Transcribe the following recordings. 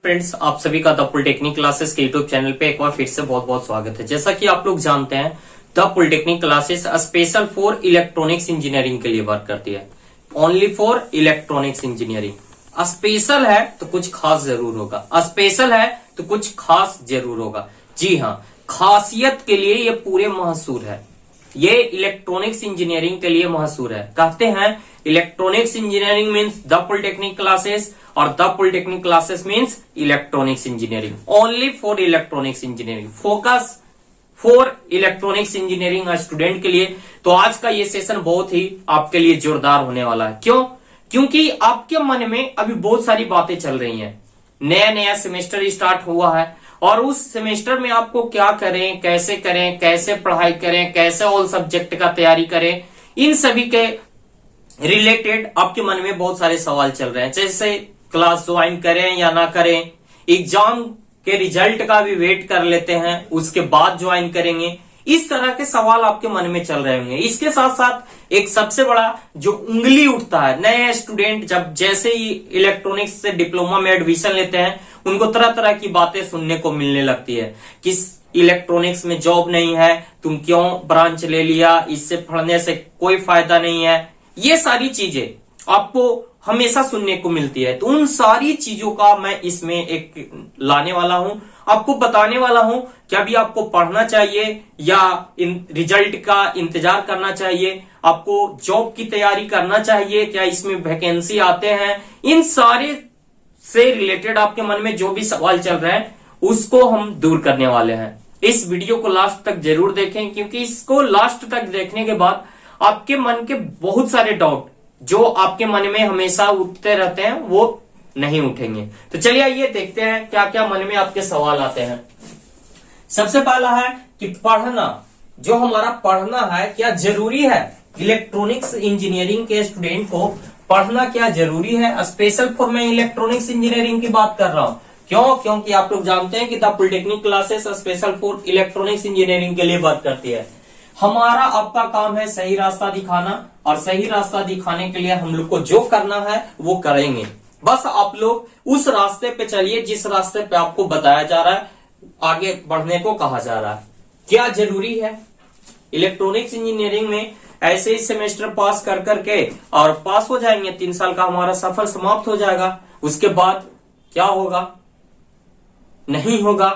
Friends, आप सभी का द पॉलिटेक्निक क्लासेस के यूट्यूब चैनल पे एक बार फिर से बहुत बहुत स्वागत है। जैसा कि आप लोग जानते हैं, the polytechnic classes special for electronics engineering के लिए वर्क करती है। Only for electronics engineering. Special है तो कुछ खास जरूर होगा, स्पेशल है तो कुछ खास जरूर होगा। जी हाँ, खासियत के लिए ये पूरे मशहूर है। ये इलेक्ट्रॉनिक्स इंजीनियरिंग के लिए मशहूर है। कहते हैं electronics engineering means the polytechnic classes और the polytechnic classes means electronics engineering. Only for electronics engineering, focus for electronics engineering student के लिए। तो आज का ये सेशन बहुत ही आपके लिए जोरदार होने वाला है। क्यों? क्योंकि आपके मन में अभी बहुत सारी बातें चल रही हैं। नया नया सेमेस्टर स्टार्ट हुआ है और उस सेमेस्टर में आपको क्या करें, कैसे पढ़ाई करें, कैसे ऑल सब्जेक्ट का तैयारी करें, इन सभी के रिलेटेड आपके मन में बहुत सारे सवाल चल रहे हैं। जैसे क्लास ज्वाइन करें या ना करें, एग्जाम के रिजल्ट का भी वेट कर लेते हैं, उसके बाद ज्वाइन करेंगे। इस तरह के सवाल आपके मन में चल रहे होंगे। इसके साथ साथ एक सबसे बड़ा जो उंगली उठता है, नए स्टूडेंट जब जैसे ही इलेक्ट्रॉनिक्स से डिप्लोमा में एडमिशन लेते हैं, उनको तरह तरह की बातें सुनने को मिलने लगती है कि इलेक्ट्रॉनिक्स में जॉब नहीं है, तुम क्यों ब्रांच ले लिया, इससे पढ़ने से कोई फायदा नहीं है। ये सारी चीजें आपको हमेशा सुनने को मिलती है। तो उन सारी चीजों का मैं इसमें एक लाने वाला हूं, आपको बताने वाला हूं कि अभी आपको पढ़ना चाहिए या रिजल्ट का इंतजार करना चाहिए, आपको जॉब की तैयारी करना चाहिए, क्या इसमें वैकेंसी आते हैं। इन सारे से रिलेटेड आपके मन में जो भी सवाल चल रहे हैं उसको हम दूर करने वाले हैं। इस वीडियो को लास्ट तक जरूर देखें, क्योंकि इसको लास्ट तक देखने के बाद आपके मन के बहुत सारे डाउट जो आपके मन में हमेशा उठते रहते हैं वो नहीं उठेंगे। तो चलिए आइए देखते हैं क्या क्या मन में आपके सवाल आते हैं। सबसे पहला है कि पढ़ना, जो हमारा पढ़ना है क्या जरूरी है? इलेक्ट्रॉनिक्स इंजीनियरिंग के स्टूडेंट को पढ़ना क्या जरूरी है? स्पेशल फॉर मैं इलेक्ट्रॉनिक्स इंजीनियरिंग की बात कर रहा हूं। क्यों? क्योंकि आप लोग जानते हैं कि the polytechnic classes special for electronics engineering के लिए वर्क करती है। हमारा आपका काम है सही रास्ता दिखाना, और सही रास्ता दिखाने के लिए हम लोग को जो करना है वो करेंगे। बस आप लोग उस रास्ते पे चलिए जिस रास्ते पे आपको बताया जा रहा है, आगे बढ़ने को कहा जा रहा है। क्या जरूरी है? इलेक्ट्रॉनिक्स इंजीनियरिंग में ऐसे ही सेमेस्टर पास कर करके और पास हो जाएंगे, 3 साल का हमारा सफर समाप्त हो जाएगा। उसके बाद क्या होगा? नहीं होगा।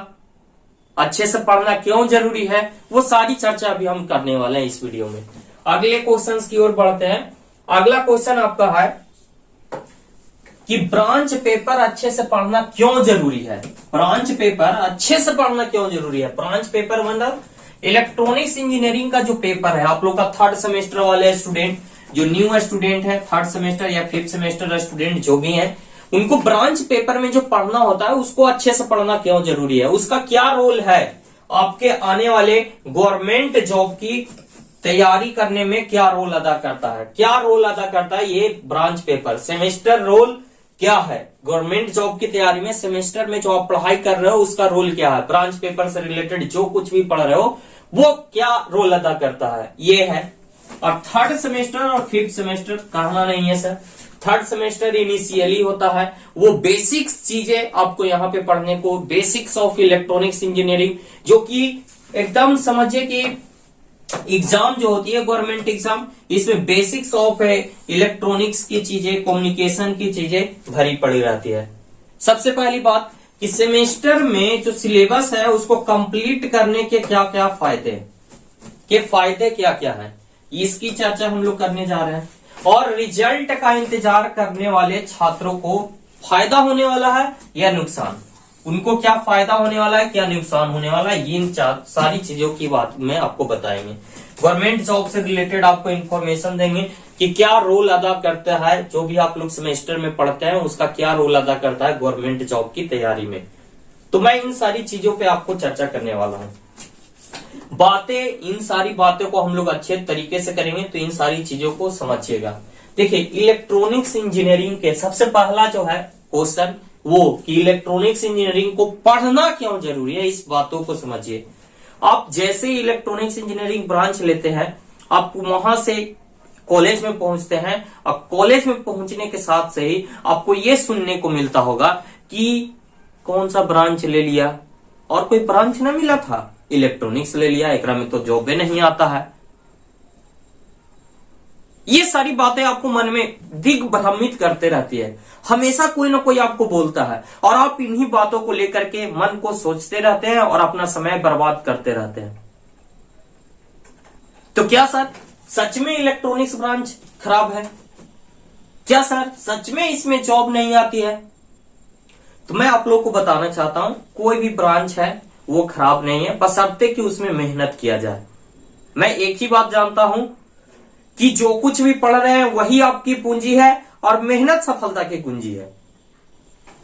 अच्छे से पढ़ना क्यों जरूरी है, वो सारी चर्चा अभी हम करने वाले हैं इस वीडियो में। अगले क्वेश्चंस की ओर बढ़ते हैं। अगला क्वेश्चन आपका है कि ब्रांच पेपर अच्छे से पढ़ना क्यों जरूरी है? ब्रांच पेपर अच्छे से पढ़ना क्यों जरूरी है? ब्रांच पेपर मतलब इलेक्ट्रॉनिक्स इंजीनियरिंग का जो पेपर है, आप लोग का 3rd सेमेस्टर वाले स्टूडेंट, जो न्यू स्टूडेंट है, 3rd सेमेस्टर या 5th सेमेस्टर स्टूडेंट जो भी है, उनको ब्रांच पेपर में जो पढ़ना होता है उसको अच्छे से पढ़ना क्यों जरूरी है? उसका क्या रोल है आपके आने वाले गवर्नमेंट जॉब की तैयारी करने में? क्या रोल अदा करता है? क्या रोल अदा करता है ये ब्रांच पेपर? सेमेस्टर रोल क्या है गवर्नमेंट जॉब की तैयारी में? सेमेस्टर में जो आप पढ़ाई कर रहे हो उसका रोल क्या है? ब्रांच पेपर से रिलेटेड जो कुछ भी पढ़ रहे हो वो क्या रोल अदा करता है, ये है। और 3rd सेमेस्टर और 5th सेमेस्टर कहना नहीं है सर। 3rd सेमेस्टर इनिशियली होता है, वो बेसिक्स चीजें आपको यहाँ पे पढ़ने को, बेसिक्स ऑफ इलेक्ट्रॉनिक्स इंजीनियरिंग, जो कि एकदम समझिए कि एग्जाम जो होती है गवर्नमेंट एग्जाम, इसमें बेसिक्स ऑफ इलेक्ट्रॉनिक्स की चीजें, कम्युनिकेशन की चीजें भरी पड़ी रहती है। सबसे पहली बात कि सेमेस्टर में जो सिलेबस है उसको कंप्लीट करने के क्या क्या फायदे क्या क्या है, इसकी चर्चा हम लोग करने जा रहे हैं। और रिजल्ट का इंतजार करने वाले छात्रों को फायदा होने वाला है या नुकसान, उनको क्या फायदा होने वाला है, क्या नुकसान होने वाला है, इन सारी चीजों की बात में आपको बताएंगे। गवर्नमेंट जॉब से रिलेटेड आपको इन्फॉर्मेशन देंगे कि क्या रोल अदा करता है, जो भी आप लोग सेमेस्टर में पढ़ते हैं उसका क्या रोल अदा करता है गवर्नमेंट जॉब की तैयारी में। तो मैं इन सारी चीजों पे आपको चर्चा करने वाला हूं। इन सारी बातों को हम लोग अच्छे तरीके से करेंगे, तो इन सारी चीजों को समझिएगा। देखिए, इलेक्ट्रॉनिक्स इंजीनियरिंग के सबसे पहला जो है क्वेश्चन वो कि इलेक्ट्रॉनिक्स इंजीनियरिंग को पढ़ना क्यों जरूरी है, इस बातों को समझिए। आप जैसे ही इलेक्ट्रॉनिक्स इंजीनियरिंग ब्रांच लेते हैं, आप वहां से कॉलेज में पहुंचते हैं, और कॉलेज में पहुंचने के साथ से ही आपको ये सुनने को मिलता होगा कि कौन सा ब्रांच ले लिया, और कोई ब्रांच ना मिला था, इलेक्ट्रॉनिक्स ले लिया, एकरा में तो जॉब नहीं आता है। ये सारी बातें आपको मन में दिग्भ्रमित करते रहती है, हमेशा कोई ना कोई आपको बोलता है और आप इन्हीं बातों को लेकर के मन को सोचते रहते हैं और अपना समय बर्बाद करते रहते हैं। तो क्या सर सच में इलेक्ट्रॉनिक्स ब्रांच खराब है? क्या सर सच में इसमें जॉब नहीं आती है? तो मैं आप लोग को बताना चाहता हूं, कोई भी ब्रांच है वो खराब नहीं है, बशर्ते कि उसमें मेहनत किया जाए। मैं एक ही बात जानता हूं कि जो कुछ भी पढ़ रहे हैं वही आपकी पूंजी है और मेहनत सफलता की कुंजी है।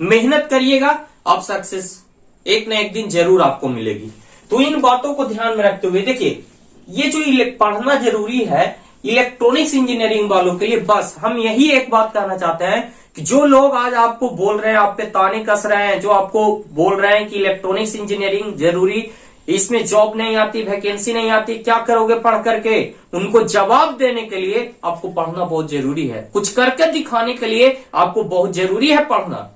मेहनत करिएगा, आप सक्सेस एक न एक दिन जरूर आपको मिलेगी। तो इन बातों को ध्यान में रखते हुए देखिए, ये जो पढ़ना जरूरी है इलेक्ट्रॉनिक्स इंजीनियरिंग वालों के लिए, बस हम यही एक बात कहना चाहते हैं कि जो लोग आज आपको बोल रहे हैं, आप पे ताने कस रहे हैं, जो आपको बोल रहे हैं कि इलेक्ट्रॉनिक्स इंजीनियरिंग जरूरी, इसमें जॉब नहीं आती, वैकेंसी नहीं आती, क्या करोगे पढ़ करके, उनको जवाब देने के लिए आपको पढ़ना बहुत जरूरी है। कुछ करके दिखाने के लिए आपको बहुत जरूरी है पढ़ना।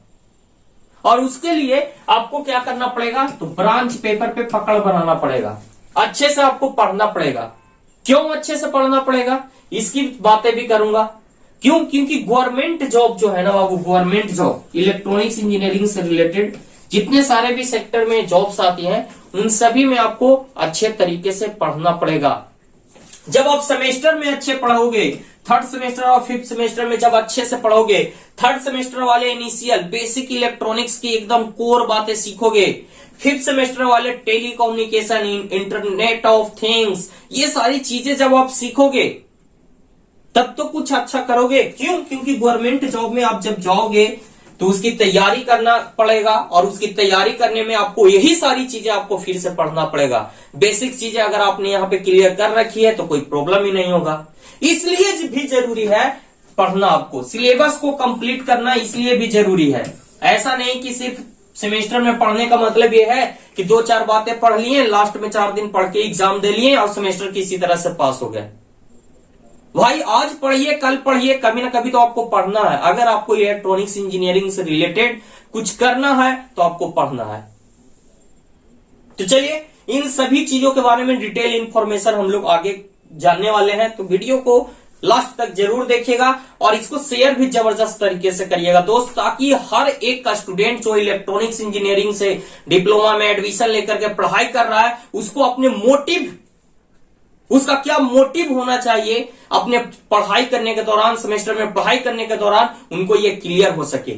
और उसके लिए आपको क्या करना पड़ेगा, तो ब्रांच पेपर पे पकड़ बनाना पड़ेगा, अच्छे से आपको पढ़ना पड़ेगा। क्यों अच्छे से पढ़ना पड़ेगा, इसकी बातें भी करूंगा। क्यों? क्योंकि गवर्नमेंट जॉब जो है ना बाबू, गवर्नमेंट जॉब इलेक्ट्रॉनिक्स इंजीनियरिंग से रिलेटेड जितने सारे भी सेक्टर में जॉब्स आती हैं, उन सभी में आपको अच्छे तरीके से पढ़ना पड़ेगा। जब आप सेमेस्टर में अच्छे पढ़ोगे, थर्ड सेमेस्टर और फिफ्थ सेमेस्टर में जब अच्छे से पढ़ोगे, थर्ड सेमेस्टर वाले इनिशियल बेसिक इलेक्ट्रॉनिक्स की एकदम कोर बातें सीखोगे, फिफ्थ सेमेस्टर वाले टेलीकम्युनिकेशन, इंटरनेट ऑफ थिंग्स, ये सारी चीजें जब आप सीखोगे तब तो कुछ अच्छा करोगे। क्यों? क्योंकि गवर्नमेंट जॉब में आप जब जाओगे तो उसकी तैयारी करना पड़ेगा और उसकी तैयारी करने में आपको यही सारी चीजें आपको फिर से पढ़ना पड़ेगा। बेसिक चीजें अगर आपने यहाँ पे क्लियर कर रखी है तो कोई प्रॉब्लम ही नहीं होगा। इसलिए भी जरूरी है पढ़ना, आपको सिलेबस को कंप्लीट करना इसलिए भी जरूरी है। ऐसा नहीं कि सिर्फ सेमेस्टर में पढ़ने का मतलब यह है कि 2-4 बातें पढ़ लिए, लास्ट में 4 दिन पढ़ के एग्जाम दे लिए और सेमेस्टर किसी तरह से पास हो गए। भाई आज पढ़िए, कल पढ़िए, कभी ना कभी तो आपको पढ़ना है। अगर आपको इलेक्ट्रॉनिक्स इंजीनियरिंग से रिलेटेड कुछ करना है तो आपको पढ़ना है। तो चलिए इन सभी चीजों के बारे में डिटेल इंफॉर्मेशन हम लोग आगे जानने वाले हैं, तो वीडियो को लास्ट तक जरूर देखिएगा और इसको शेयर भी जबरदस्त तरीके से करिएगा दोस्त, ताकि हर एक का स्टूडेंट जो इलेक्ट्रॉनिक्स इंजीनियरिंग से डिप्लोमा में एडमिशन लेकर के पढ़ाई कर रहा है, उसको अपने मोटिव, उसका क्या मोटिव होना चाहिए अपने पढ़ाई करने के दौरान, सेमेस्टर में पढ़ाई करने के दौरान, उनको ये क्लियर हो सके।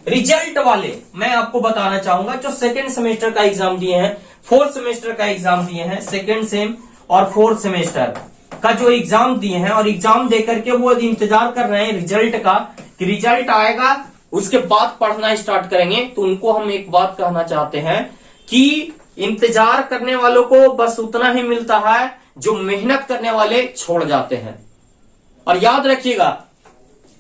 रिजल्ट वाले मैं आपको बताना चाहूंगा जो सेकेंड सेमेस्टर का एग्जाम दिए हैं, फोर्थ सेमेस्टर का एग्जाम दिए हैं, सेकेंड सेम और फोर्थ सेमेस्टर का जो एग्जाम दिए हैं और एग्जाम देकर के वो इंतजार कर रहे हैं रिजल्ट का कि रिजल्ट आएगा उसके बाद पढ़ना स्टार्ट करेंगे, तो उनको हम एक बात कहना चाहते हैं कि इंतजार करने वालों को बस उतना ही मिलता है जो मेहनत करने वाले छोड़ जाते हैं। और याद रखिएगा,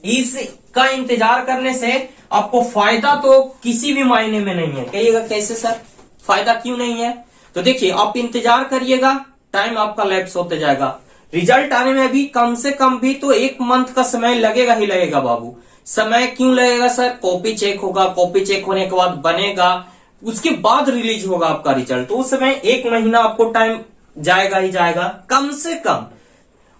इसका इंतजार करने से आपको फायदा तो किसी भी मायने में नहीं है। कहिएगा कैसे सर, फायदा क्यों नहीं है? तो देखिए, आप इंतजार करिएगा, टाइम आपका लैप्स होते जाएगा, रिजल्ट आने में भी कम से कम भी तो 1 मंथ का समय लगेगा ही लगेगा बाबू। समय क्यों लगेगा सर? कॉपी चेक होगा, कॉपी चेक होने के बाद बनेगा, उसके बाद रिलीज होगा आपका रिजल्ट, तो उस समय 1 महीना आपको टाइम जाएगा ही जाएगा कम से कम।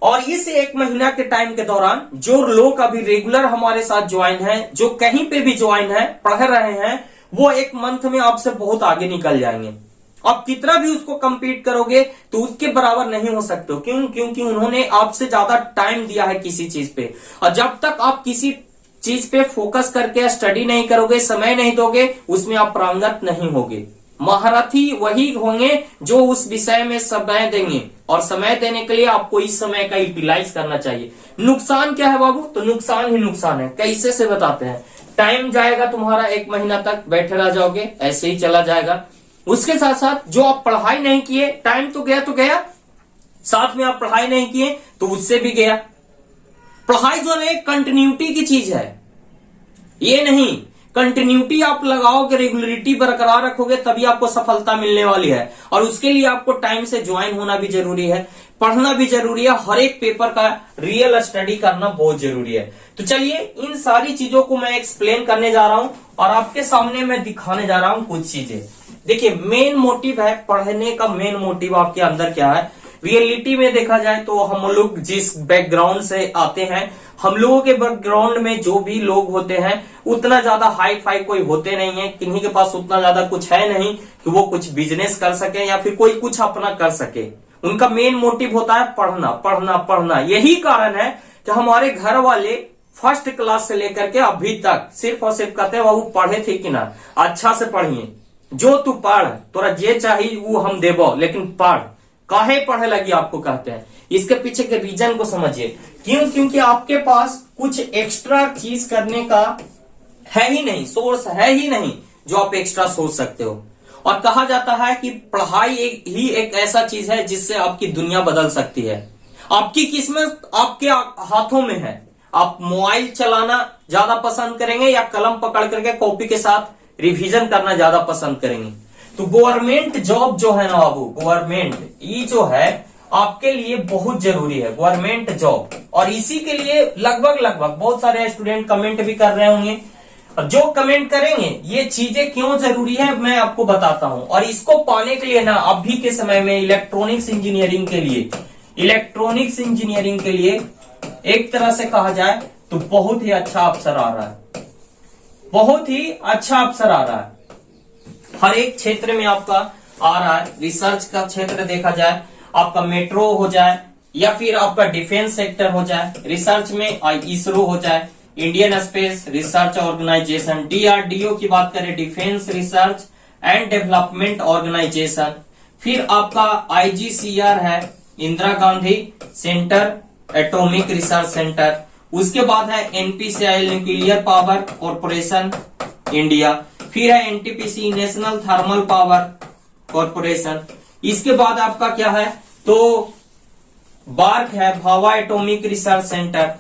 और इस 1 महीना के टाइम के दौरान जो लोग अभी रेगुलर हमारे साथ ज्वाइन हैं, जो कहीं पे भी ज्वाइन है, पढ़ रहे हैं, वो 1 मंथ में आपसे बहुत आगे निकल जाएंगे। आप कितना भी उसको कंपीट करोगे तो उसके बराबर नहीं हो सकते। क्यों? क्योंकि उन्होंने आपसे ज्यादा टाइम दिया है किसी चीज पे, और जब तक आप किसी चीज पे फोकस करके स्टडी नहीं करोगे, समय नहीं दोगे, उसमें आप पारंगत नहीं होगे। महारथी वही होंगे जो उस विषय में समय देंगे, और समय देने के लिए आपको इस समय का यूटिलाइज करना चाहिए। नुकसान क्या है बाबू? तो नुकसान ही नुकसान है। कैसे से बताते हैं, टाइम जाएगा तुम्हारा, 1 महीना तक बैठे रह जाओगे, ऐसे ही चला जाएगा। उसके साथ साथ जो आप पढ़ाई नहीं किए, टाइम तो गया, साथ में आप पढ़ाई नहीं किए तो उससे भी गया। पढ़ाई जो है कंटिन्यूटी की चीज है, ये नहीं कंटिन्यूटी आप लगाओगे, रेगुलरिटी बरकरार रखोगे, तभी आपको सफलता मिलने वाली है। और उसके लिए आपको टाइम से ज्वाइन होना भी जरूरी है, पढ़ना भी जरूरी है, हर एक पेपर का रियल स्टडी करना बहुत जरूरी है। तो चलिए इन सारी चीजों को मैं एक्सप्लेन करने जा रहा हूं और आपके सामने मैं दिखाने जा रहा हूं कुछ चीजें। देखिए, मेन मोटिव है पढ़ने का, मेन मोटिव आपके अंदर क्या है। रियलिटी में देखा जाए तो हम लोग जिस बैकग्राउंड से आते हैं, हम लोगों के बैकग्राउंड में जो भी लोग होते हैं उतना ज्यादा हाई फाई कोई होते नहीं है, किन्हीं के पास उतना ज्यादा कुछ है नहीं कि वो कुछ बिजनेस कर सके या फिर कोई कुछ अपना कर सके। उनका मेन मोटिव होता है पढ़ना पढ़ना पढ़ना। यही कारण है कि हमारे घर वाले फर्स्ट क्लास से लेकर के अभी तक सिर्फ और सिर्फ कहते हैं बाबू पढ़े थे कि ना, अच्छा से पढ़िए, जो तू पढ़, तोरा जे चाहिए वो हम देबो, लेकिन पढ़। काहे पढ़े लगी आपको कहते हैं, इसके पीछे के रीजन को समझिए। क्यों? क्योंकि आपके पास कुछ एक्स्ट्रा चीज करने का है ही नहीं, सोर्स है ही नहीं जो आप एक्स्ट्रा सोच सकते हो। और कहा जाता है कि पढ़ाई ही एक ऐसा चीज है जिससे आपकी दुनिया बदल सकती है। आपकी किस्मत आपके हाथों में है। आप मोबाइल चलाना ज्यादा पसंद करेंगे या कलम पकड़ करके कॉपी के साथ रिवीजन करना ज्यादा पसंद करेंगे। तो गवर्नमेंट जॉब जो है ना बाबू, गवर्नमेंट ये जो है आपके लिए बहुत जरूरी है, गवर्नमेंट जॉब। और इसी के लिए लगभग बहुत सारे स्टूडेंट कमेंट भी कर रहे होंगे। जो कमेंट करेंगे ये चीजें क्यों जरूरी है मैं आपको बताता हूं। और इसको पाने के लिए ना अभी के समय में इलेक्ट्रॉनिक्स इंजीनियरिंग के लिए एक तरह से कहा जाए तो बहुत ही अच्छा अवसर आ रहा है, बहुत ही अच्छा अवसर आ रहा है। हर एक क्षेत्र में आपका आ रहा है। रिसर्च का क्षेत्र देखा जाए, आपका मेट्रो हो जाए या फिर आपका डिफेंस सेक्टर हो जाए, रिसर्च में इसरो हो जाए, Indian space research organisation, DRDO की बात करें, defence research and development organisation. फिर आपका IGCR है, Indira Gandhi centre atomic research centre. उसके बाद है NPCIL nuclear power corporation India. फिर है NTPC national thermal power corporation. इसके बाद आपका क्या है तो बार्क है, Bhabha atomic research centre.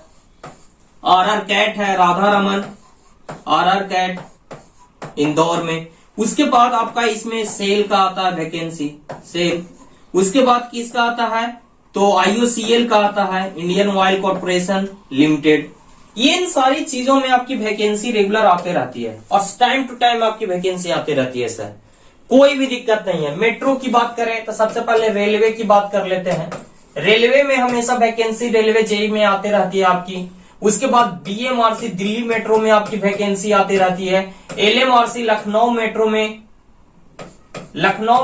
RR CAT है, राधा रमन RR कैट इंदौर में। उसके बाद आपका इसमें सेल का आता है वैकेंसी, सेल। उसके बाद किसका आता है तो IOCL का आता है, इंडियन ऑयल कॉर्पोरेशन लिमिटेड। ये इन सारी चीजों में आपकी वैकेंसी रेगुलर आते रहती है और टाइम टू टाइम आपकी वैकेंसी आती रहती है सर, कोई भी दिक्कत नहीं है। मेट्रो की बात करें तो सबसे पहले रेलवे की बात कर लेते हैं। रेलवे में हमेशा वैकेंसी रेलवे जेई में आती रहती है आपकी। उसके बाद DMRC दिल्ली मेट्रो में आपकी वैकेंसी आती रहती है। LMRC लखनऊ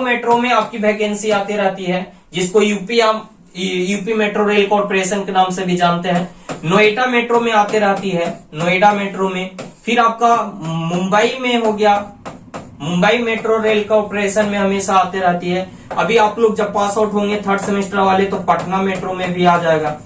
मेट्रो में आपकी वैकेंसी आती रहती है, जिसको यूपी मेट्रो रेल कॉर्पोरेशन के नाम से भी जानते हैं। नोएडा मेट्रो में आते रहती है, नोएडा मेट्रो में। फिर आपका मुंबई में हो गया, मुंबई मेट्रो रेल कॉर्पोरेशन में हमेशा आते रहती है। अभी आप लोग जब पास आउट होंगे थर्ड सेमेस्टर वाले तो पटना मेट्रो में भी आ जाएगा,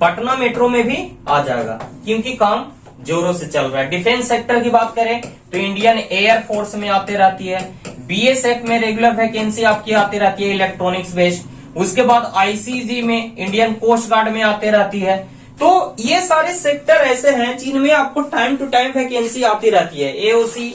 पटना मेट्रो में भी आ जाएगा, क्योंकि काम जोरों से चल रहा है। डिफेंस सेक्टर की बात करें तो इंडियन एयर फोर्स में आते रहती है। BSF में रेगुलर वैकेंसी आपकी आती रहती है इलेक्ट्रॉनिक्स बेस्ड। उसके बाद ICG में, इंडियन कोस्ट गार्ड में आते रहती है। तो ये सारे सेक्टर ऐसे हैं जिनमें आपको टाइम टू टाइम वैकेंसी आती रहती है। AOC,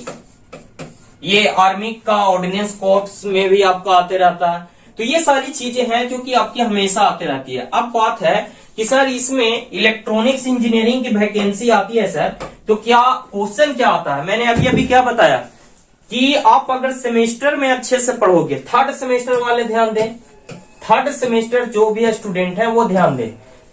ये आर्मी का ऑर्डिनेंस कोर्प्स में भी आपका आते रहता है। तो ये सारी चीजें हैं जो कि आपकी हमेशा आते रहती है। अब बात है कि सर इसमें इलेक्ट्रॉनिक्स इंजीनियरिंग की वैकेंसी आती है सर, तो क्या क्वेश्चन क्या आता है। मैंने अभी क्या बताया कि आप अगर सेमेस्टर में अच्छे से पढ़ोगे, थर्ड सेमेस्टर वाले ध्यान दें, थर्ड सेमेस्टर जो भी स्टूडेंट है वो ध्यान दें।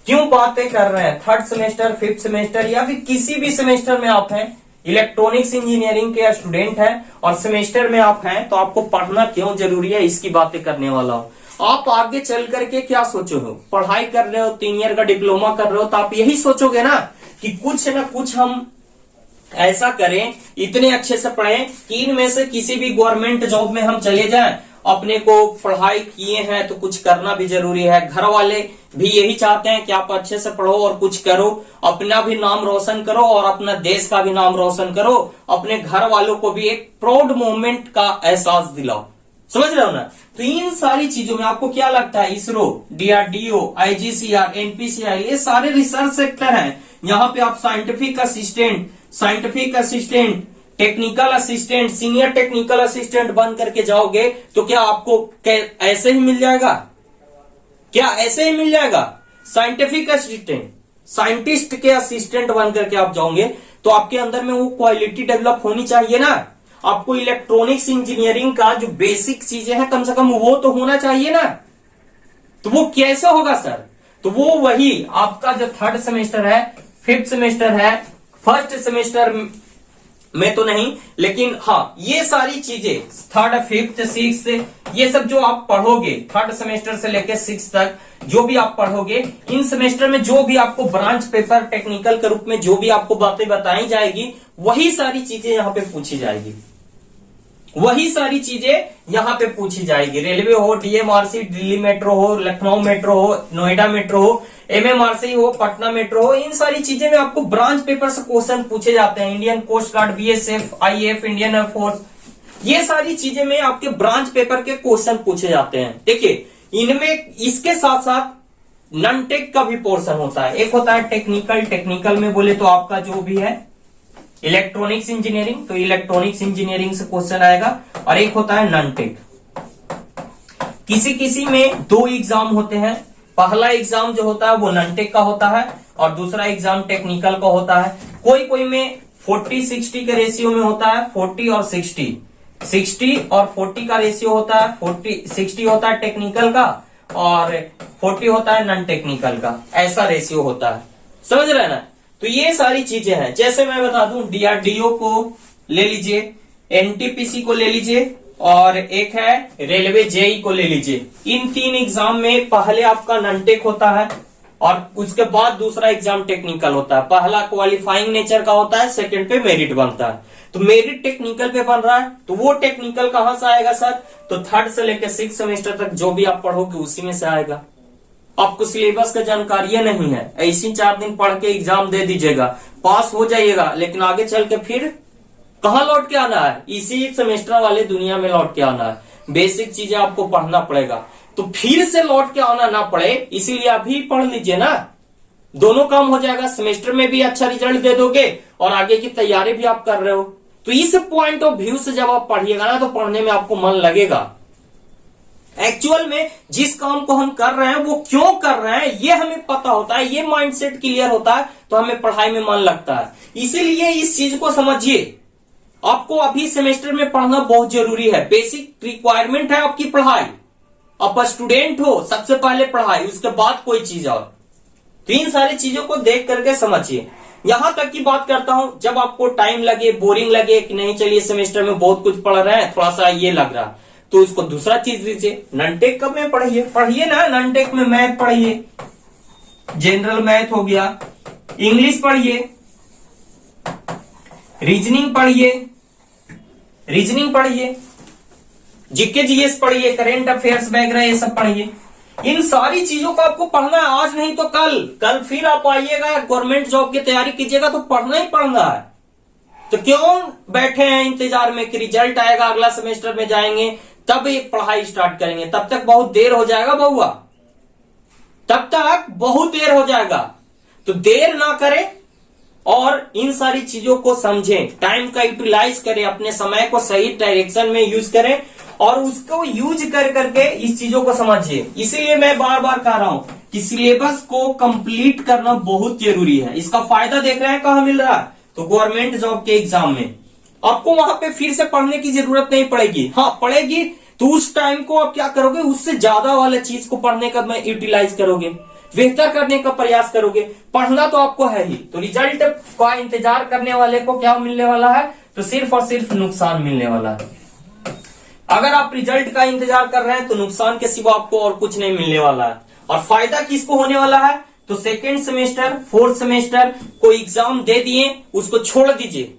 क्यों बातें कर रहे हैं, थर्ड सेमेस्टर, फिफ्थ सेमेस्टर या फिर किसी भी सेमेस्टर में आप हैं, इलेक्ट्रॉनिक्स इंजीनियरिंग के स्टूडेंट हैं और सेमेस्टर में आप हैं, तो आपको पढ़ना क्यों जरूरी है इसकी बातें करने वाला हूं। आप आगे चल करके क्या सोचो हो, पढ़ाई कर रहे हो, 3 ईयर का डिप्लोमा कर रहे हो, तो आप यही सोचोगे ना कि कुछ ना कुछ हम ऐसा करें, इतने अच्छे से पढ़ें कि इनमें से किसी भी गवर्नमेंट जॉब में हम चले जाएं। अपने को पढ़ाई किए हैं तो कुछ करना भी जरूरी है। घर वाले भी यही चाहते हैं कि आप अच्छे से पढ़ो और कुछ करो, अपना भी नाम रोशन करो और अपना देश का भी नाम रोशन करो, अपने घर वालों को भी एक प्राउड मोमेंट का एहसास दिलाओ। समझ रहे हो ना। तो इन सारी चीजों में आपको क्या लगता है, इसरो, DRDO, IGCR, NPCIL, ये सारे रिसर्च सेक्टर हैं। यहाँ पे आप scientific assistant, technical assistant, senior technical assistant बन करके जाओगे तो क्या आपको ऐसे ही मिल जाएगा, क्या ऐसे ही मिल जाएगा। साइंटिफिक साइंटिस्ट के असिस्टेंट बन करके आप जाओगे तो आपके अंदर में वो क्वालिटी डेवलप होनी चाहिए ना। आपको इलेक्ट्रॉनिक्स इंजीनियरिंग का जो बेसिक चीजें हैं कम से कम वो तो होना चाहिए ना। तो वो कैसे होगा सर? तो वो वही आपका जो थर्ड सेमेस्टर है, फिफ्थ सेमेस्टर है, फर्स्ट सेमेस्टर में तो नहीं, लेकिन हाँ ये सारी चीजें थर्ड, फिफ्थ, सिक्स, ये सब जो आप पढ़ोगे थर्ड सेमेस्टर से लेकर सिक्स तक जो भी आप पढ़ोगे, इन सेमेस्टर में जो भी आपको ब्रांच पेपर टेक्निकल के रूप में जो भी आपको बातें बताई जाएगी वही सारी चीजें यहाँ पे पूछी जाएगी, वही सारी चीजें यहाँ पे पूछी जाएगी। रेलवे हो, डीएमआरसी दिल्ली मेट्रो हो, लखनऊ मेट्रो हो, नोएडा मेट्रो हो, एमएमआरसी हो, पटना मेट्रो हो, इन सारी चीजें में आपको ब्रांच पेपर से क्वेश्चन पूछे जाते हैं। Indian coast guard, BSF, IAF, Indian air force, ये सारी चीजें में आपके ब्रांच पेपर के क्वेश्चन पूछे जाते हैं। देखिए इनमें इसके साथ साथ नॉन टेक का भी पोर्शन होता है। एक होता है टेक्निकल, टेक्निकल में बोले तो आपका जो भी है इलेक्ट्रॉनिक्स इंजीनियरिंग, तो इलेक्ट्रॉनिक्स इंजीनियरिंग से क्वेश्चन आएगा। और एक होता है नॉन टेक। किसी किसी में दो एग्जाम होते हैं, पहला एग्जाम जो होता है वो नॉन टेक का होता है और दूसरा एग्जाम टेक्निकल का होता है। कोई कोई में 40-60 के रेशियो में होता है, 40 और 60 और 40 का रेशियो होता है। 60 होता है टेक्निकल का और 40 होता है नॉन टेक्निकल का, ऐसा रेशियो होता है। समझ रहे हैं ना? तो ये सारी चीजें हैं। जैसे मैं बता दूं, डीआरडीओ को ले लीजिए, एनटीपीसी को ले लीजिए और एक है रेलवे जेई को ले लीजिए। इन तीन एग्जाम में पहले आपका नॉन टेक होता है और उसके बाद दूसरा एग्जाम टेक्निकल होता है। पहला क्वालिफाइंग नेचर का होता है, सेकंड पे मेरिट बनता है। तो मेरिट टेक्निकल पे बन रहा है, तो वो टेक्निकल कहां से आएगा सर? तो थर्ड से लेकर सिक्स सेमेस्टर तक जो भी आप पढ़ोगे उसी में से आएगा। आपको सिलेबस का जानकारी नहीं है, ऐसी 4 दिन पढ़ के एग्जाम दे दीजिएगा, पास हो जाइएगा, लेकिन आगे चल के फिर कहां लौट के आना है? इसी सेमेस्टर वाले दुनिया में लौट के आना है। बेसिक चीजें आपको पढ़ना पड़ेगा, तो फिर से लौट के आना ना पड़े इसीलिए अभी पढ़ लीजिए ना। दोनों काम हो जाएगा, सेमेस्टर में भी अच्छा रिजल्ट दे दोगे और आगे की तैयारी भी आप कर रहे हो। तो इस पॉइंट ऑफ व्यू से जब आप पढ़िएगा ना तो पढ़ने में आपको मन लगेगा। एक्चुअल में जिस काम को हम कर रहे हैं वो क्यों कर रहे हैं ये हमें पता होता है, ये माइंडसेट क्लियर होता है तो हमें पढ़ाई में मन लगता है। इसीलिए इस चीज को समझिए, आपको अभी सेमेस्टर में पढ़ना बहुत जरूरी है। बेसिक रिक्वायरमेंट है आपकी पढ़ाई। आप स्टूडेंट हो, सबसे पहले पढ़ाई, उसके बाद कोई चीज और। तो इन सारी चीजों को देख करके समझिए। यहां तक की बात करता हूं, जब आपको टाइम लगे, बोरिंग लगे कि नहीं चलिए सेमेस्टर में बहुत कुछ पढ़ रहे हैं, थोड़ा सा ये लग रहा, तो उसको दूसरा चीज दीजिए, नॉन टेक कब में पढ़िए ना। नॉन टेक में मैथ पढ़िए, जनरल मैथ हो गया, इंग्लिश पढ़िए, रीजनिंग पढ़िए, जीके जीएस पढ़िए, करेंट अफेयर्स वगैरह ये सब पढ़िए। इन सारी चीजों को आपको पढ़ना है, आज नहीं तो कल फिर आप आइएगा, गवर्नमेंट जॉब की तैयारी कीजिएगा, तो पढ़ना ही पढ़ना है। तो क्यों बैठे हैं इंतजार में कि रिजल्ट आएगा, अगला सेमेस्टर में जाएंगे तब ये पढ़ाई स्टार्ट करेंगे? तब तक बहुत देर हो जाएगा बउआ, तब तक बहुत देर हो जाएगा। तो देर ना करें और इन सारी चीजों को समझें, टाइम का यूटिलाइज करें, अपने समय को सही डायरेक्शन में यूज करें और उसको यूज कर करके इस चीजों को समझिए। इसीलिए मैं बार बार कह रहा हूं कि सिलेबस को कंप्लीट करना बहुत जरूरी है। इसका फायदा देख रहे हैं कहां मिल रहा है? तो गवर्नमेंट जॉब के एग्जाम में आपको वहां पे फिर से पढ़ने की जरूरत नहीं पड़ेगी। हाँ पड़ेगी, तो उस टाइम को आप क्या करोगे, उससे ज्यादा वाले चीज को पढ़ने का यूटिलाइज करोगे, बेहतर करने का प्रयास करोगे। पढ़ना तो आपको है ही, तो रिजल्ट का इंतजार करने वाले को क्या मिलने वाला है? तो सिर्फ और सिर्फ नुकसान मिलने वाला है। अगर आप रिजल्ट का इंतजार कर रहे हैं तो नुकसान के सिवा आपको और कुछ नहीं मिलने वाला है। और फायदा किसको होने वाला है? तो सेकेंड सेमेस्टर, फोर्थ सेमेस्टर को एग्जाम दे दिए, उसको छोड़ दीजिए।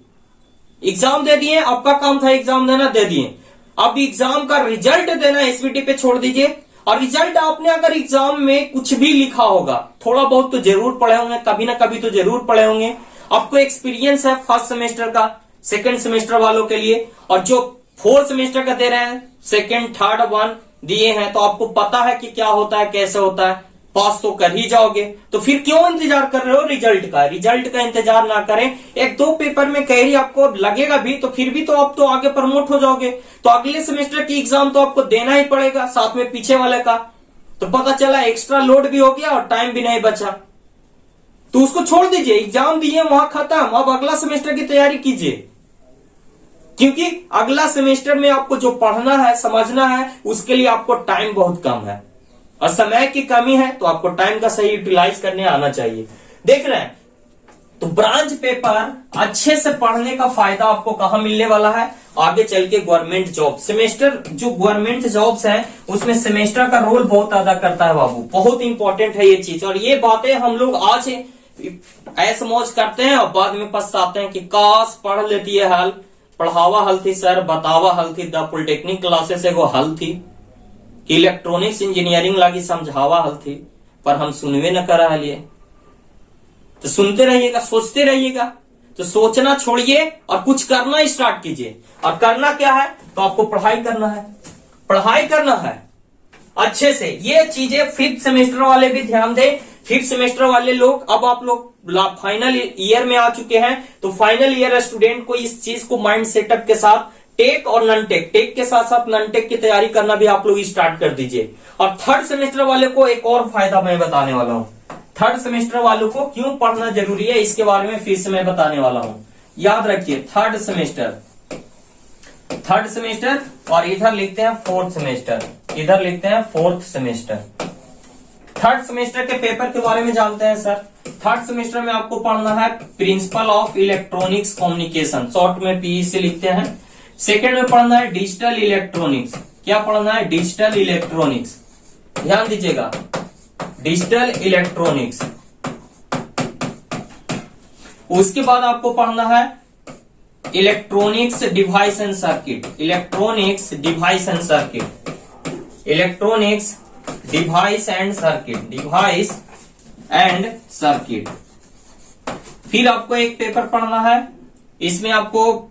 एग्जाम दे दिए, आपका काम था एग्जाम देना, दे दिए। अब एग्जाम का रिजल्ट देना एसवीटी पे छोड़ दीजिए। और रिजल्ट आपने अगर एग्जाम में कुछ भी लिखा होगा, थोड़ा बहुत तो जरूर पढ़े होंगे, कभी ना कभी तो जरूर पढ़े होंगे, आपको एक्सपीरियंस है फर्स्ट सेमेस्टर का, सेकंड सेमेस्टर वालों के लिए, और जो फोर्थ सेमेस्टर का दे रहे हैं, सेकंड थर्ड वन दिए हैं, तो आपको पता है कि क्या होता है, कैसे होता है, पास तो कर ही जाओगे। तो फिर क्यों इंतजार कर रहे हो रिजल्ट का? रिजल्ट का इंतजार ना करें। एक दो पेपर में कैरी आपको लगेगा भी तो फिर भी तो आप तो आगे प्रमोट हो जाओगे, तो अगले सेमेस्टर की एग्जाम तो आपको देना ही पड़ेगा, साथ में पीछे वाले का। तो पता चला एक्स्ट्रा लोड भी हो गया और टाइम भी नहीं बचा। तो उसको छोड़ दीजिए, एग्जाम दिए वहां खत्म, अब अगला सेमेस्टर की तैयारी कीजिए, क्योंकि अगला सेमेस्टर में आपको जो पढ़ना है, समझना है, उसके लिए आपको टाइम बहुत कम है और समय की कमी है, तो आपको टाइम का सही यूटिलाइज करने आना चाहिए। देख रहे हैं, तो ब्रांच पेपर अच्छे से पढ़ने का फायदा आपको कहां मिलने वाला है, आगे चल के गवर्नमेंट जॉब। सेमेस्टर जो गवर्नमेंट जॉब्स है उसमें सेमेस्टर का रोल बहुत अदा करता है बाबू, बहुत इंपॉर्टेंट है ये चीज। और ये बातें हम लोग आज ऐस मौज करते हैं और बाद में पछताते हैं कि काश पढ़ लेती है हल, पढ़ावा हल थी सर, बतावा हल थी, द पॉलिटेक्निक क्लासेस एगो हल थी कि इलेक्ट्रॉनिक्स इंजीनियरिंग लागी समझावा हल थी, पर हम सुनवे न करा लिए। तो सुनते रहिएगा, सोचते रहिएगा, तो सोचना छोड़िए और कुछ करना स्टार्ट कीजिए। और करना क्या है, तो आपको पढ़ाई करना है, पढ़ाई करना है अच्छे से। ये चीजें फिफ्थ सेमेस्टर वाले भी ध्यान दें। फिफ्थ सेमेस्टर वाले लोग, अब आप लोग फाइनल ईयर में आ चुके हैं, तो फाइनल ईयर स्टूडेंट को इस चीज को माइंड सेटअप के साथ टेक और नॉन टेक, टेक के साथ साथ नॉन टेक की तैयारी करना भी आप लोग स्टार्ट कर दीजिए। और थर्ड सेमेस्टर वाले को एक और फायदा मैं बताने वाला हूं। थर्ड सेमेस्टर वालों को क्यों पढ़ना जरूरी है, इसके बारे में फिर से मैं बताने वाला हूं। याद रखिए, थर्ड सेमेस्टर और इधर लिखते हैं फोर्थ सेमेस्टर, इधर लिखते हैं फोर्थ सेमेस्टर। थर्ड सेमेस्टर के पेपर के बारे में जानते हैं सर। थर्ड सेमेस्टर में आपको पढ़ना है principle of electronics communication, short में पीईसी लिखते हैं। सेकेंड में पढ़ना है डिजिटल इलेक्ट्रॉनिक्स। क्या पढ़ना है, डिजिटल इलेक्ट्रॉनिक्स, ध्यान दीजिएगा, डिजिटल इलेक्ट्रॉनिक्स। उसके बाद आपको पढ़ना है electronics device and circuit, electronics device and circuit, electronics device and circuit, device and circuit. फिर आपको एक पेपर पढ़ना है, इसमें आपको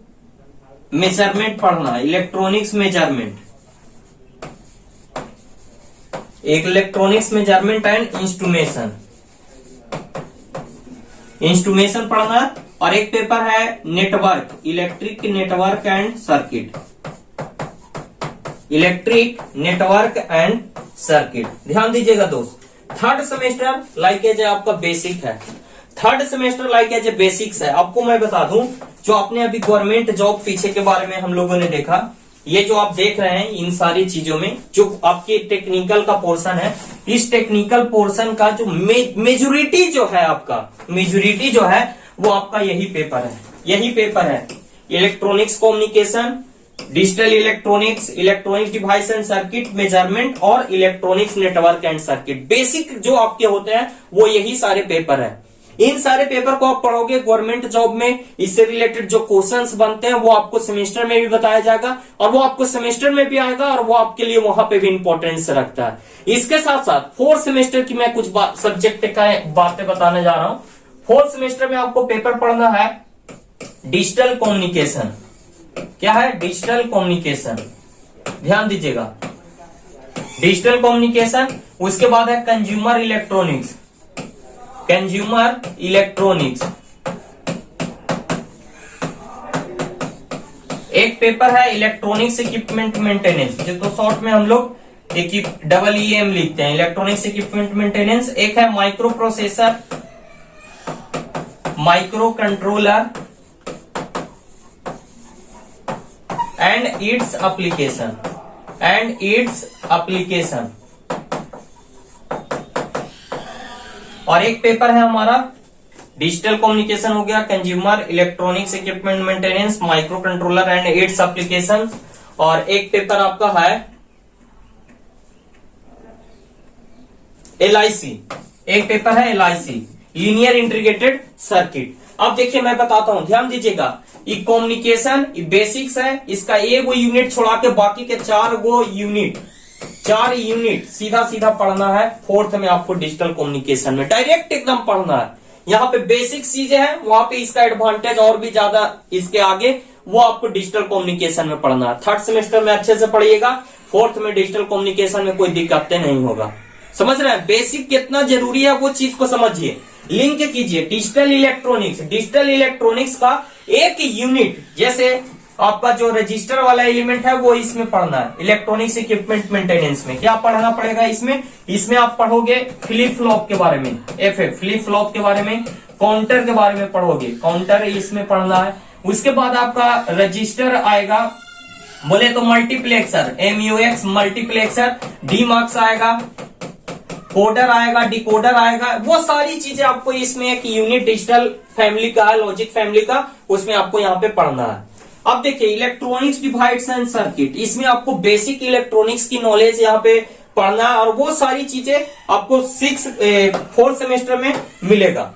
मेजरमेंट पढ़ना है, इलेक्ट्रॉनिक्स मेजरमेंट, एक electronics measurement and instrumentation, instrumentation पढ़ना है। और एक पेपर है network, electric network and circuit, electric network and circuit. ध्यान दीजिएगा दोस्त, थर्ड सेमेस्टर लाइक एज आपका बेसिक है, third semester like as basics है। आपको मैं बता दूं, जो आपने अभी गवर्नमेंट जॉब पीछे के बारे में हम लोगों ने देखा, ये जो आप देख रहे हैं इन सारी चीजों में जो आपके टेक्निकल का पोर्शन है, इस टेक्निकल पोर्शन का जो मेजोरिटी जो है, आपका मेजोरिटी जो है वो आपका यही पेपर है, यही पेपर है। Electronics communication, digital electronics, electronics device and circuit measurement और electronics network and circuit. Basic जो आपके होते हैं वो यही सारे पेपर है। इन सारे पेपर को आप पढ़ोगे गवर्नमेंट जॉब में, इससे रिलेटेड जो क्वेश्चंस बनते हैं वो आपको सेमेस्टर में भी बताया जाएगा और वो आपको सेमेस्टर में भी आएगा और वो आपके लिए वहां पे भी इंपॉर्टेंस रखता है। इसके साथ साथ फोर्थ सेमेस्टर की मैं कुछ सब्जेक्ट का बातें बताने जा रहा हूं। फोर्थ सेमेस्टर में आपको पेपर पढ़ना है डिजिटल कम्युनिकेशन। क्या है, डिजिटल कम्युनिकेशन, ध्यान दीजिएगा, डिजिटल कम्युनिकेशन। उसके बाद है कंज्यूमर इलेक्ट्रॉनिक्स, कंज्यूमर इलेक्ट्रॉनिक्स। एक पेपर है इलेक्ट्रॉनिक्स इक्विपमेंट मेंटेनेंस, जिसको शॉर्ट में हम लोग EEM लिखते हैं, इलेक्ट्रॉनिक्स इक्विपमेंट मेंटेनेंस। एक है micro processor, micro controller and its application, and its application. और एक पेपर है हमारा डिजिटल कम्युनिकेशन हो गया, consumer electronics equipment maintenance, micro controller and its application. और एक पेपर आपका है LIC, एक पेपर है LIC, लीनियर इंटीग्रेटेड सर्किट। अब देखिए मैं बताता हूं, ध्यान दीजिएगा, ये कम्युनिकेशन बेसिक्स है, इसका एक वो यूनिट छोड़ा के बाकी के 4 यूनिट सीधा सीधा पढ़ना है। फोर्थ में आपको डिजिटल कम्युनिकेशन में डायरेक्ट एकदम पढ़ना है। यहाँ पे बेसिक चीजें हैं, वहां पे इसका एडवांटेज और भी ज्यादा इसके आगे, वो आपको डिजिटल कम्युनिकेशन में पढ़ना है। थर्ड सेमेस्टर में अच्छे से पढ़िएगा, फोर्थ में डिजिटल कम्युनिकेशन में कोई दिक्कतें नहीं होगा। समझ रहे हैं, बेसिक कितना जरूरी है वो चीज को समझिए, लिंक कीजिए। डिजिटल इलेक्ट्रॉनिक्स, डिजिटल इलेक्ट्रॉनिक्स का एक यूनिट, जैसे आपका जो रजिस्टर वाला एलिमेंट है वो इसमें पढ़ना है, इलेक्ट्रॉनिक्स इक्विपमेंट मेंटेनेंस में। क्या पढ़ना पड़ेगा इसमें आप पढ़ोगे फ्लिप फ्लॉप के बारे में, फ्लिप फ्लॉप के बारे में, काउंटर के बारे में पढ़ोगे, काउंटर इसमें पढ़ना है। उसके बाद आपका रजिस्टर आएगा, बोले तो मल्टीप्लेक्सर, MUX मल्टीप्लेक्सर, डीमक्स आएगा, कोडर आएगा, डिकोडर आएगा। वो सारी चीजें आपको इसमें एक यूनिट डिजिटल फैमिली का, लॉजिक फैमिली का, उसमें आपको यहाँ पे पढ़ना है। अब देखिए इलेक्ट्रॉनिक्स डिवाइड्स एंड सर्किट, इसमें आपको बेसिक इलेक्ट्रॉनिक्स की नॉलेज यहाँ पे पढ़ना है और वो सारी चीजें आपको 4th सेमेस्टर में मिलेगा।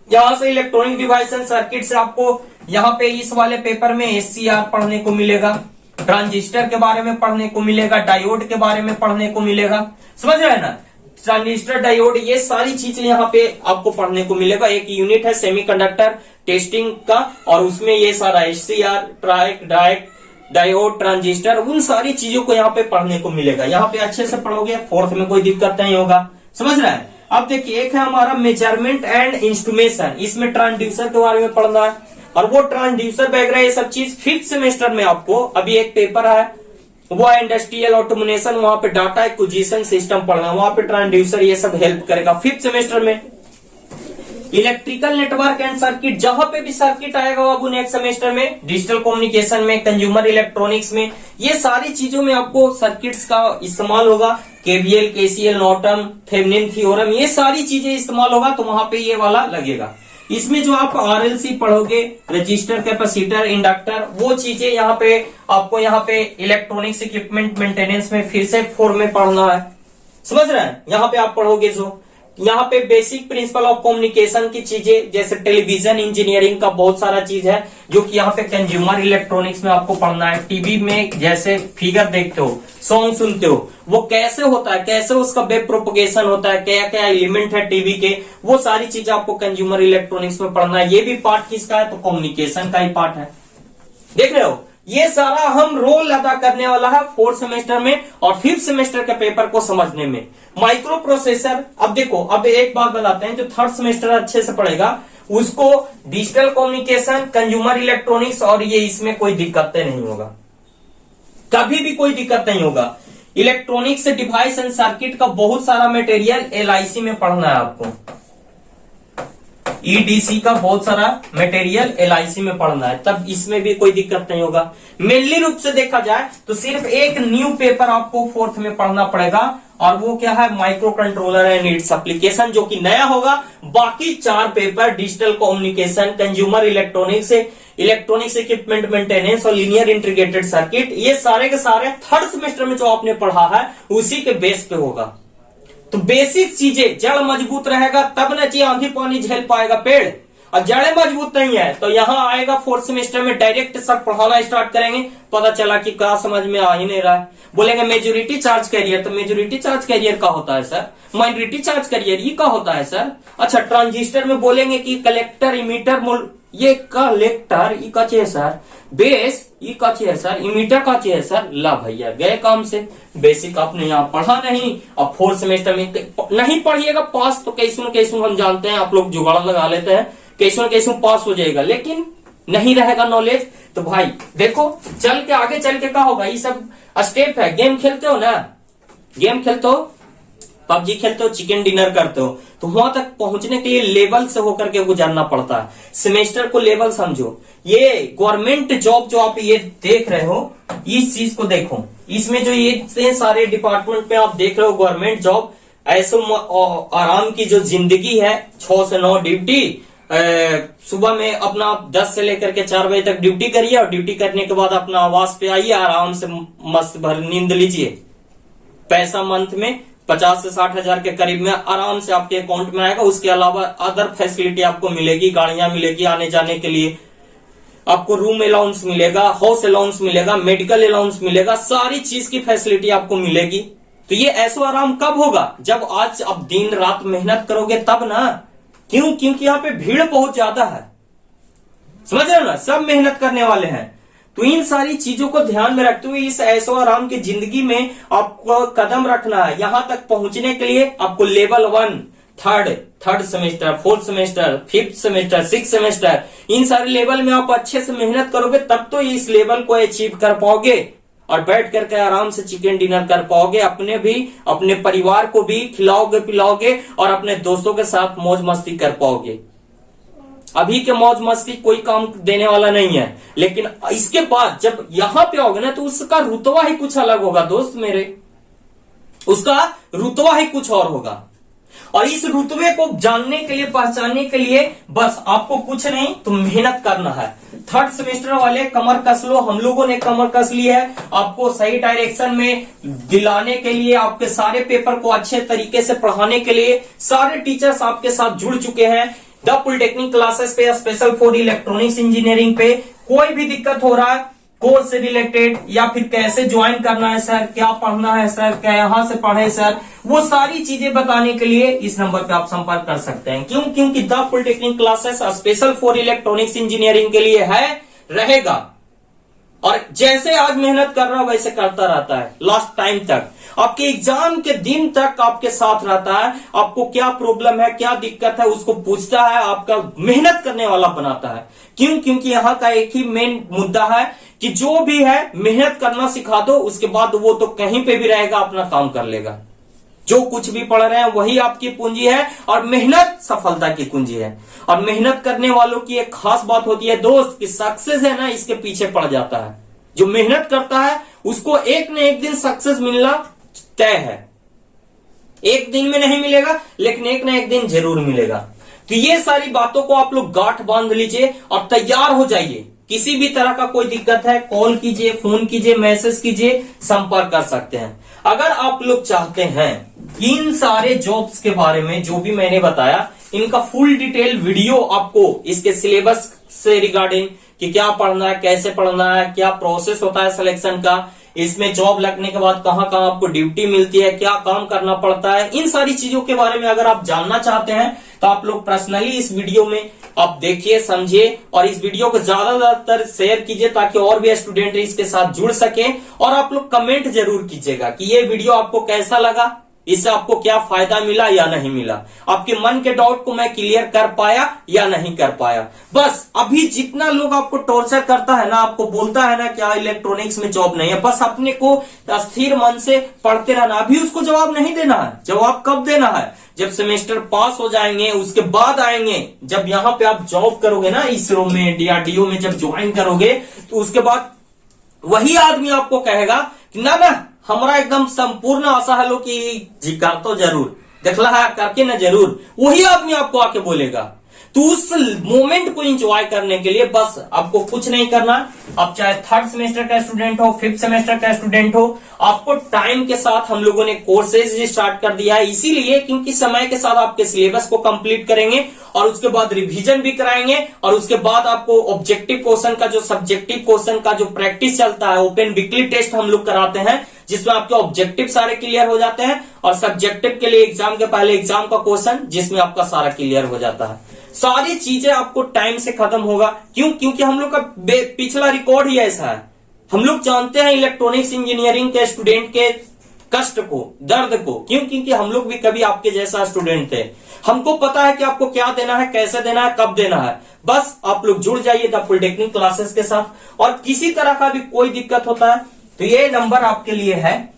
यहां से इलेक्ट्रॉनिक डिवाइस एंड सर्किट से आपको यहाँ पे इस वाले पेपर में SCR पढ़ने को मिलेगा, ट्रांजिस्टर के बारे में पढ़ने को मिलेगा, डायोड के बारे में पढ़ने को मिलेगा, समझ रहे हैं ना, ट्रांजिस्टर, डायोड, ये सारी चीजें यहाँ पे आपको पढ़ने को मिलेगा। एक यूनिट है सेमीकंडक्टर टेस्टिंग का और उसमें ये सारा SCR, डायोड, ट्रांजिस्टर, उन सारी चीजों को यहाँ पे पढ़ने को मिलेगा। यहाँ पे अच्छे से पढ़ोगे, 4th में कोई दिक्कत नहीं होगा, समझ रहे हैं। अब देखिए एक है हमारा मेजरमेंट एंड इंस्ट्रूमेशन, इसमें ट्रांसड्यूसर के बारे में पढ़ना है और वो ट्रांसड्यूसर वगैरह ये सब चीज 5th सेमेस्टर में आपको अभी एक पेपर है, वो है इंडस्ट्रियल ऑटोमेशन, वहां पे डाटा एक्विजिशन सिस्टम पढ़ना, वहां पे ट्रांसड्यूसर ये सब हेल्प करेगा 5th सेमेस्टर में। इलेक्ट्रिकल नेटवर्क एंड सर्किट, जहां पे भी सर्किट आएगा वो नेक्स्ट सेमेस्टर में, डिजिटल कम्युनिकेशन में, कंज्यूमर इलेक्ट्रॉनिक्स में, ये सारी चीजों में आपको सर्किट्स का इस्तेमाल होगा। KVL, KCL, Norton, Thevenin theorem, ये सारी चीजें इस्तेमाल होगा, तो वहां पे ये वाला लगेगा। इसमें जो आप RLC पढ़ोगे, रजिस्टर, कैपेसिटर, इंडक्टर, वो चीजें यहाँ पे इलेक्ट्रॉनिक्स इक्विपमेंट मेंटेनेंस में फिर से 4 में पढ़ना है, समझ रहे हैं। यहाँ पे आप पढ़ोगे जो यहाँ पे बेसिक प्रिंसिपल ऑफ कम्युनिकेशन की चीजें, जैसे टेलीविजन इंजीनियरिंग का बहुत सारा चीज है जो कि यहाँ पे कंज्यूमर इलेक्ट्रॉनिक्स में आपको पढ़ना है। टीवी में जैसे फिगर देखते हो, सॉन्ग सुनते हो, वो कैसे होता है, कैसे उसका वेब प्रोपोगेशन होता है, क्या क्या एलिमेंट है टीवी के, वो सारी चीजें आपको कंज्यूमर इलेक्ट्रॉनिक्स में पढ़ना है। ये भी पार्ट किसका है, तो कम्युनिकेशन का ही पार्ट है। देख रहे हो, ये सारा हम रोल अदा करने वाला है 4th सेमेस्टर में और 5th सेमेस्टर के पेपर को समझने में। माइक्रो प्रोसेसर, अब देखो, अब एक बात बताते हैं, जो 3rd सेमेस्टर अच्छे से पढ़ेगा उसको डिजिटल कम्युनिकेशन, कंज्यूमर इलेक्ट्रॉनिक्स और ये इसमें कोई दिक्कत नहीं होगा, कभी भी कोई दिक्कत नहीं होगा। इलेक्ट्रॉनिक्स डिवाइस एंड सर्किट का बहुत सारा मटेरियल LIC में पढ़ना है आपको, EDC का बहुत सारा मटेरियल LIC में पढ़ना है, तब इसमें भी कोई दिक्कत नहीं होगा। मेनली रूप से देखा जाए तो सिर्फ एक न्यू पेपर आपको 4th में पढ़ना पड़ेगा और वो क्या है, micro controller and its application, जो कि नया होगा। बाकी 4 paper digital communication, consumer electronics, electronics equipment maintenance और लीनियर इंटीग्रेटेड सर्किट, ये सारे के सारे 3rd सेमेस्टर में जो आपने पढ़ा है उसी के बेस पे होगा। तो बेसिक चीजें, जड़ मजबूत रहेगा तब न जी आंधी पानी झेल पाएगा पेड़, और जड़ें मजबूत नहीं है तो यहाँ आएगा 4th सेमेस्टर में डायरेक्ट सब पढ़ाना स्टार्ट करेंगे, पता चला कि क्या समझ में आ ही नहीं रहा है। बोलेंगे मेजोरिटी चार्ज कैरियर, तो मेजोरिटी चार्ज कैरियर क्या होता है सर, माइनॉरिटी चार्ज कैरियर ये क्या होता है सर। अच्छा, ट्रांजिस्टर में बोलेंगे कि कलेक्टर, इमीटर, ये कलेक्टर ई का चाहिए सर, बेस ई का चाहिए सर, इमीटर का चाहिए सर। ला भैया गए काम से, बेसिक आपने यहाँ पढ़ा नहीं और 4th सेमेस्टर में नहीं पढ़िएगा पास तो कैसुन हम जानते हैं, आप लोग जुगाड़ लगा लेते हैं, कैसुन पास हो जाएगा, लेकिन नहीं रहेगा नॉलेज। तो भाई देखो चल के आगे चल के क्या होगा, ये सब स्टेप है। गेम खेलते हो ना, गेम खेलते हो, PUBG खेलते हो, चिकन डिनर करते हो, तो वहां तक पहुंचने के लिए लेवल से होकर के गुजरना पड़ता है। सेमेस्टर को लेवल समझो। ये गवर्नमेंट जॉब जो आप ये देख रहे हो, इस चीज को देखो, इसमें जो ये इतने सारे डिपार्टमेंट में आप देख रहे हो गवर्नमेंट जॉब, ऐसे आराम की जो जिंदगी है, 6 से 9 ड्यूटी, सुबह में अपना 10 से लेकर के 4 बजे तक ड्यूटी करिए और ड्यूटी करने के बाद अपना आवास पे आइए, आराम से मस्त भर नींद लीजिए। पैसा मंथ में 50 से 60 हजार के करीब में आराम से आपके अकाउंट में आएगा। उसके अलावा अदर फैसिलिटी आपको मिलेगी, गाड़ियां मिलेगी आने जाने के लिए, आपको रूम अलाउंस मिलेगा, हाउस अलाउंस मिलेगा, मेडिकल अलाउंस मिलेगा, सारी चीज की फैसिलिटी आपको मिलेगी। तो ये ऐसो आराम कब होगा, जब आज अब दिन रात मेहनत करोगे तब ना। क्यों, क्योंकि यहाँ पे भीड़ बहुत ज्यादा है, समझ रहे हो ना, सब मेहनत करने वाले हैं। तो इन सारी चीजों को ध्यान में रखते हुए इस ऐसो आराम की जिंदगी में आपको कदम रखना है। यहां तक पहुंचने के लिए आपको level 1 third semester, fourth semester, fifth semester, six semester, इन सारे लेवल में आप अच्छे से मेहनत करोगे तब तो इस लेवल को अचीव कर पाओगे और बैठ करके आराम से चिकन डिनर कर पाओगे, अपने भी अपने परिवार को भी खिलाओगे पिलाओगे और अपने दोस्तों के साथ मौज मस्ती कर पाओगे। अभी के मौज मस्ती कोई काम देने वाला नहीं है, लेकिन इसके बाद जब यहां पे आओगे ना तो उसका रुतबा ही कुछ अलग होगा दोस्त मेरे, उसका रुतबा ही कुछ और होगा। और इस रुतबे को जानने के लिए, पहचानने के लिए बस आपको कुछ नहीं तो मेहनत करना है। थर्ड सेमेस्टर वाले कमर कस लो, हम लोगों ने कमर कस ली है आपको सही डायरेक्शन में दिलाने के लिए, आपके सारे पेपर को अच्छे तरीके से पढ़ाने के लिए सारे टीचर्स आपके साथ जुड़ चुके हैं। द पॉलिटेक्निक क्लासेस पे स्पेशल फॉर इलेक्ट्रॉनिक्स इंजीनियरिंग पे कोई भी दिक्कत हो रहा है कोर्स से रिलेटेड या फिर कैसे ज्वाइन करना है सर, क्या पढ़ना है सर, क्या यहां से पढ़े सर, वो सारी चीजें बताने के लिए इस नंबर पे आप संपर्क कर सकते हैं। क्यों? क्योंकि the polytechnic classes special for electronics engineering के लिए है, रहेगा और जैसे आज मेहनत कर रहा है वैसे करता रहता है लास्ट टाइम तक, आपके एग्जाम के दिन तक आपके साथ रहता है। आपको क्या प्रॉब्लम है, क्या दिक्कत है उसको पूछता है, आपका मेहनत करने वाला बनाता है। क्यों? क्योंकि यहाँ का एक ही मेन मुद्दा है कि जो भी है मेहनत करना सिखा दो, उसके बाद वो तो कहीं पे भी रहेगा, अपना काम कर लेगा। जो कुछ भी पढ़ रहे हैं वही आपकी पूंजी है और मेहनत सफलता की कुंजी है। और मेहनत करने वालों की एक खास बात होती है दोस्त कि सक्सेस है ना इसके पीछे पड़ जाता है। जो मेहनत करता है उसको एक न एक दिन सक्सेस मिलना तय है। एक दिन में नहीं मिलेगा लेकिन एक न एक दिन जरूर मिलेगा। तो ये सारी बातों को आप लोग गांठ बांध लीजिए और तैयार हो जाइए। किसी भी तरह का कोई दिक्कत है कॉल कीजिए, फोन कीजिए, मैसेज कीजिए, संपर्क कर सकते हैं। अगर आप लोग चाहते हैं इन सारे जॉब्स के बारे में जो भी मैंने बताया, इनका फुल डिटेल वीडियो आपको इसके सिलेबस से रिगार्डिंग कि क्या पढ़ना है, कैसे पढ़ना है, क्या प्रोसेस होता है सिलेक्शन का, इसमें जॉब लगने के बाद कहां कहां आपको ड्यूटी मिलती है, क्या काम करना पड़ता है, इन सारी चीजों के बारे में अगर आप जानना चाहते हैं तो आप लोग पर्सनली इस वीडियो में आप देखिए, समझिए और इस वीडियो को ज्यादातर शेयर कीजिए ताकि और भी स्टूडेंट इसके साथ जुड़ सके। और आप लोग कमेंट जरूर कीजिएगा कि ये वीडियो आपको कैसा लगा, इससे आपको क्या फायदा मिला या नहीं मिला, आपके मन के डाउट को मैं क्लियर कर पाया या नहीं कर पाया। बस अभी जितना लोग आपको टॉर्चर करता है ना, आपको बोलता है ना क्या इलेक्ट्रॉनिक्स में जॉब नहीं है, बस अपने को स्थिर मन से पढ़ते रहना। अभी उसको जवाब नहीं देना है। जवाब कब देना है? जब सेमेस्टर पास हो जाएंगे उसके बाद आएंगे। जब यहाँ पे आप जॉब करोगे ना इसरो में, डीआरडीओ में जब ज्वाइन करोगे तो उसके बाद वही आदमी आपको कहेगा कि ना हमारा एकदम संपूर्ण आशा है लो कि जी कर तो जरूर देखला है करके ना जरूर, वही आदमी आपको आके बोलेगा। तो उस मोमेंट को एंजॉय करने के लिए बस आपको कुछ नहीं करना। आप चाहे थर्ड सेमेस्टर का स्टूडेंट हो, फिफ्थ सेमेस्टर का स्टूडेंट हो, आपको टाइम के साथ हम लोगों ने कोर्सेज स्टार्ट कर दिया है, इसीलिए क्योंकि समय के साथ आपके सिलेबस को कंप्लीट करेंगे और उसके बाद रिवीजन भी कराएंगे और उसके बाद आपको ऑब्जेक्टिव क्वेश्चन का जो सब्जेक्टिव क्वेश्चन का जो प्रैक्टिस चलता है, ओपन वीकली टेस्ट हम लोग कराते हैं जिसमें आपके ऑब्जेक्टिव सारे क्लियर हो जाते हैं और सब्जेक्टिव के लिए एग्जाम के पहले एग्जाम का क्वेश्चन जिसमें आपका सारा क्लियर हो जाता है। सारी चीजें आपको टाइम से खत्म होगा। क्यों? क्योंकि हम लोग का पिछला रिकॉर्ड ही ऐसा है। हम लोग जानते हैं इलेक्ट्रॉनिक्स इंजीनियरिंग के स्टूडेंट के कष्ट को, दर्द को। क्यों? क्योंकि हम लोग भी कभी आपके जैसा स्टूडेंट थे। हमको पता है कि आपको क्या देना है, कैसे देना है, कब देना है। बस आप लोग जुड़ जाइए द पॉलिटेक्निक क्लासेस के साथ। और किसी तरह का भी कोई दिक्कत होता है तो ये नंबर आपके लिए है,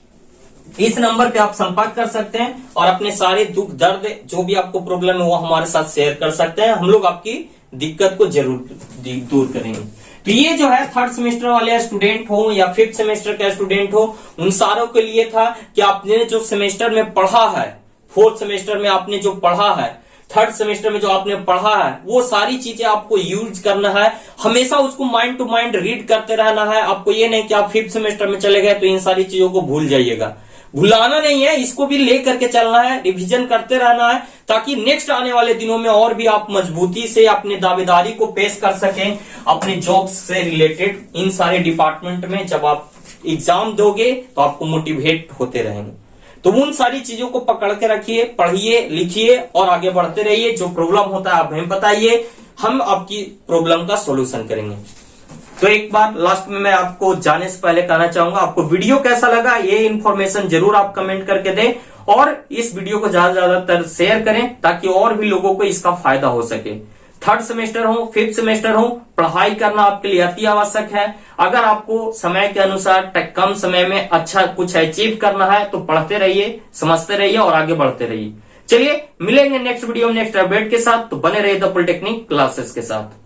इस नंबर पे आप संपर्क कर सकते हैं और अपने सारे दुख दर्द जो भी आपको प्रॉब्लम है वो हमारे साथ शेयर कर सकते हैं। हम लोग आपकी दिक्कत को जरूर दूर करेंगे। तो ये जो है थर्ड सेमेस्टर वाले स्टूडेंट हो या फिफ्थ सेमेस्टर का स्टूडेंट हो, उन सारों के लिए था कि आपने जो सेमेस्टर में पढ़ा है, फोर्थ सेमेस्टर में आपने जो पढ़ा है, थर्ड सेमेस्टर में जो आपने पढ़ा है, वो सारी चीजें आपको यूज करना है। हमेशा उसको माइंड टू माइंड रीड करते रहना है। आपको ये नहीं कि आप फिफ्थ सेमेस्टर में चले गए तो इन सारी चीजों को भूल जाइएगा। भुलाना नहीं है, इसको भी ले करके चलना है, रिवीजन करते रहना है ताकि नेक्स्ट आने वाले दिनों में और भी आप मजबूती से अपने दावेदारी को पेश कर सकें अपने जॉब से रिलेटेड। इन सारे डिपार्टमेंट में जब आप एग्जाम दोगे तो आपको मोटिवेट होते रहेंगे। तो उन सारी चीजों को पकड़ के रखिए, पढ़िए, लिखिए और आगे बढ़ते रहिए। जो प्रॉब्लम होता है आप हमें बताइए, हम आपकी प्रॉब्लम का सॉल्यूशन करेंगे। तो एक बार लास्ट में मैं आपको जाने से पहले कहना चाहूंगा, आपको वीडियो कैसा लगा ये इन्फॉर्मेशन जरूर आप कमेंट करके दें और इस वीडियो को ज्यादा ज्यादातर शेयर करें ताकि और भी लोगों को इसका फायदा हो सके। थर्ड सेमेस्टर हो, फिफ्थ सेमेस्टर हो, पढ़ाई करना आपके लिए अति आवश्यक है। अगर आपको समय के अनुसार कम समय में अच्छा कुछ अचीव करना है तो पढ़ते रहिए, समझते रहिए और आगे बढ़ते रहिए। चलिए मिलेंगे नेक्स्ट वीडियो में नेक्स्ट अपडेट के साथ, तो बने रहिए द पॉलिटेक्निक क्लासेस के साथ।